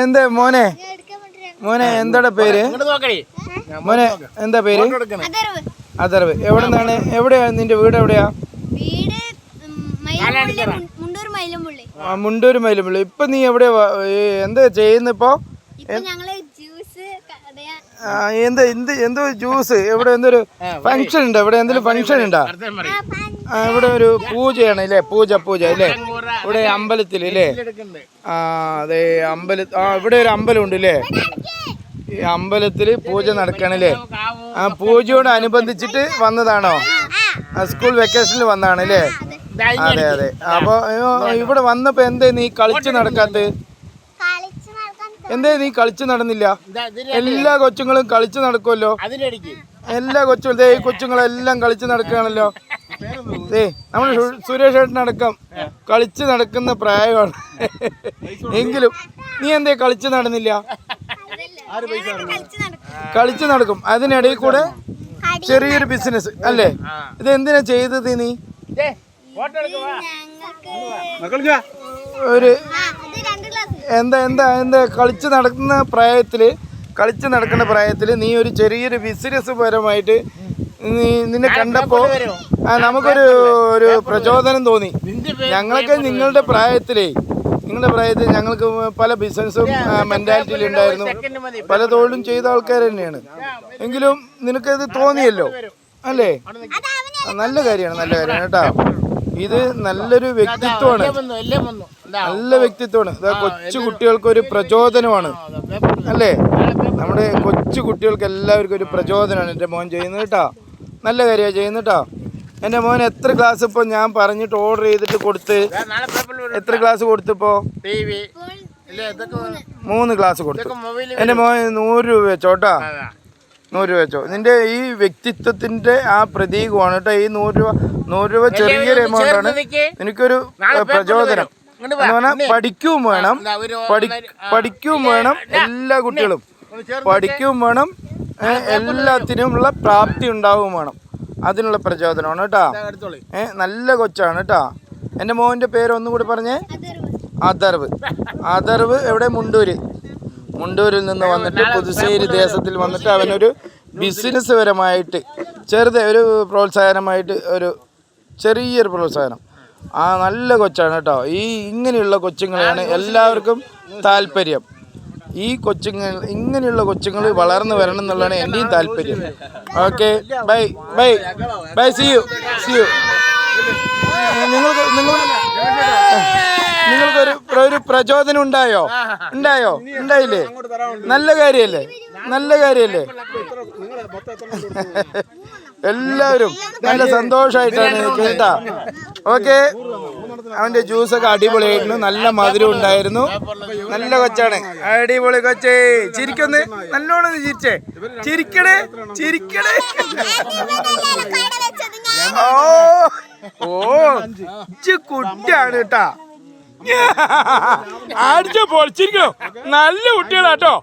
എന്താ മോനെ മോനെ എന്താ പേര്? മോനെ എന്താ പേര്? അതർവ്. എവിടെ നിന്നാണ്? എവിടെയാ നിന്റെ വീട്? എവിടെയാ? മുണ്ടൂർ മൈലമ്പള്ളി. ഇപ്പൊ നീ എവിടെയാ? എന്താ ചെയ്യുന്നിപ്പോ? എന്തോ ജ്യൂസ്? എവിടെ എന്തൊരു ഫംഗ്ഷൻ ഉണ്ടോ? ഇവിടെ എന്തെങ്കിലും ഫംഗ്ഷൻ ഉണ്ടോ? ഇവിടെ ഒരു പൂജയാണ് അല്ലേ? പൂജ അല്ലേ? ഇവിടെ അമ്പലത്തിൽ അല്ലേ? അതെ ഇവിടെ ഒരു അമ്പലം ഉണ്ട് അല്ലേ? ഈ അമ്പലത്തിൽ പൂജ നടക്കണല്ലേ? പൂജയോട് അനുബന്ധിച്ചിട്ട് വന്നതാണോ? സ്കൂൾ വെക്കേഷനിൽ വന്നതാണ് അല്ലേ? അതെ അതെ. അപ്പൊ ഇവിടെ വന്നപ്പോ എന്തേ നീ കളിച്ച് നടക്കാത്ത? എന്തേ നീ കളിച്ച് നടന്നില്ല? എല്ലാ കൊച്ചുങ്ങളും കളിച്ച് നടക്കുമല്ലോ. എല്ലാ കൊച്ചുങ്ങളും ഈ കൊച്ചുങ്ങളെല്ലാം കളിച്ച് നടക്കുകയാണല്ലോ. നമ്മൾ സുരേഷ് ഏട്ടനടക്കം കളിച്ച് നടക്കുന്ന പ്രായമാണ്. എങ്കിലും നീ എന്തേ കളിച്ച് നടന്നില്ല? കളിച്ച് നടക്കും. അതിനിടയിൽ കൂടെ ചെറിയൊരു ബിസിനസ് അല്ലേ? ഇത് എന്തിനാ ചെയ്തത് നീ? ഒരു എന്താ കളിച്ച് നടക്കുന്ന പ്രായത്തില് നീ ഒരു ചെറിയൊരു ബിസിനസ് പരമായിട്ട് നിന്നെ കണ്ടപ്പോ നമുക്കൊരു പ്രചോദനം തോന്നി. ഞങ്ങളൊക്കെ നിങ്ങളുടെ പ്രായത്തിൽ ഞങ്ങൾക്ക് പല ബിസിനസ്സും മെന്റാലിറ്റിയിൽ ഉണ്ടായിരുന്നു. പല തൊഴിലും ചെയ്ത ആൾക്കാർ തന്നെയാണ്. എങ്കിലും നിനക്കത് തോന്നിയല്ലോ അല്ലേ? നല്ല കാര്യമാണ് കേട്ടോ. ഇത് നല്ലൊരു വ്യക്തിത്വമാണ്. നല്ല വ്യക്തിത്വമാണ്. കൊച്ചു കുട്ടികൾക്ക് ഒരു പ്രചോദനമാണ് അല്ലേ? നമ്മുടെ കൊച്ചു കുട്ടികൾക്ക് എല്ലാവർക്കും ഒരു പ്രചോദനമാണ് എൻ്റെ മോൻ ചെയ്യുന്നത് കേട്ടോ. നല്ല കാര്യമാണ് ചെയ്യുന്നത് കേട്ടോ. എൻ്റെ മോൻ എത്ര ക്ലാസ് ഇപ്പോൾ ഞാൻ പറഞ്ഞിട്ട് ഓർഡർ ചെയ്തിട്ട് കൊടുത്ത് എത്ര ക്ലാസ് കൊടുത്തിപ്പോ? 3 ക്ലാസ് കൊടുത്തു. എൻ്റെ മോൻ 100 രൂപ വെച്ചോട്ടാ. 100 രൂപ വെച്ചോ. നിന്റെ ഈ വ്യക്തിത്വത്തിന്റെ ആ പ്രതീകമാണ് കേട്ടോ. ഈ 100 രൂപ ചെറിയൊരു എമൗണ്ട് ആണ്. എനിക്കൊരു പ്രചോദനം എന്ന് പറഞ്ഞാൽ പഠിക്കുകയും വേണം. എല്ലാ കുട്ടികളും പഠിക്കുകയും വേണം. എല്ലാത്തിനുമുള്ള പ്രാപ്തി ഉണ്ടാവുകയും വേണം. അതിനുള്ള പ്രചോദനമാണ് കേട്ടോ. നല്ല കൊച്ചാണ് കേട്ടോ. എൻ്റെ മോൻ്റെ പേര് ഒന്നും കൂടി പറഞ്ഞേ. അതർവ്. എവിടെ? മുണ്ടൂരിൽ നിന്ന് വന്നിട്ട് പുതുശ്ശേരി ദേശത്തിൽ വന്നിട്ട് അവനൊരു ബിസിനസ് പരമായിട്ട് ഒരു പ്രോത്സാഹനമായിട്ട് ഒരു ചെറിയൊരു പ്രോത്സാഹനം. നല്ല കൊച്ചാണ് കേട്ടോ. ഇങ്ങനെയുള്ള കൊച്ചുങ്ങളെയാണ് എല്ലാവർക്കും താല്പര്യം. ഇങ്ങനെയുള്ള കൊച്ചുങ്ങൾ വളർന്നു വരണം എന്നുള്ളതാണ് എൻ്റെയും താല്പര്യം. Okay, bye see you. നിങ്ങൾക്കൊരു പ്രചോദനം ഉണ്ടായില്ലേ? നല്ല കാര്യല്ലേ? എല്ലാവരും നല്ല സന്തോഷമായിട്ടാണ് കേട്ടാ. ഓക്കെ, അവന്റെ ജ്യൂസൊക്കെ അടിപൊളിയായിരുന്നു. നല്ല മധുരം ഉണ്ടായിരുന്നു. നല്ല കൊച്ചാണ്. അടിപൊളി കൊച്ചേ. ചിരിക്കൊന്ന് നല്ലോണം ചിരിക്കണേ. ഓ കുട്ടിയാണ് കേട്ടാ. അടിച്ച പൊളിച്ചിരിക്കണോ? നല്ല കുട്ടികളാട്ടോ.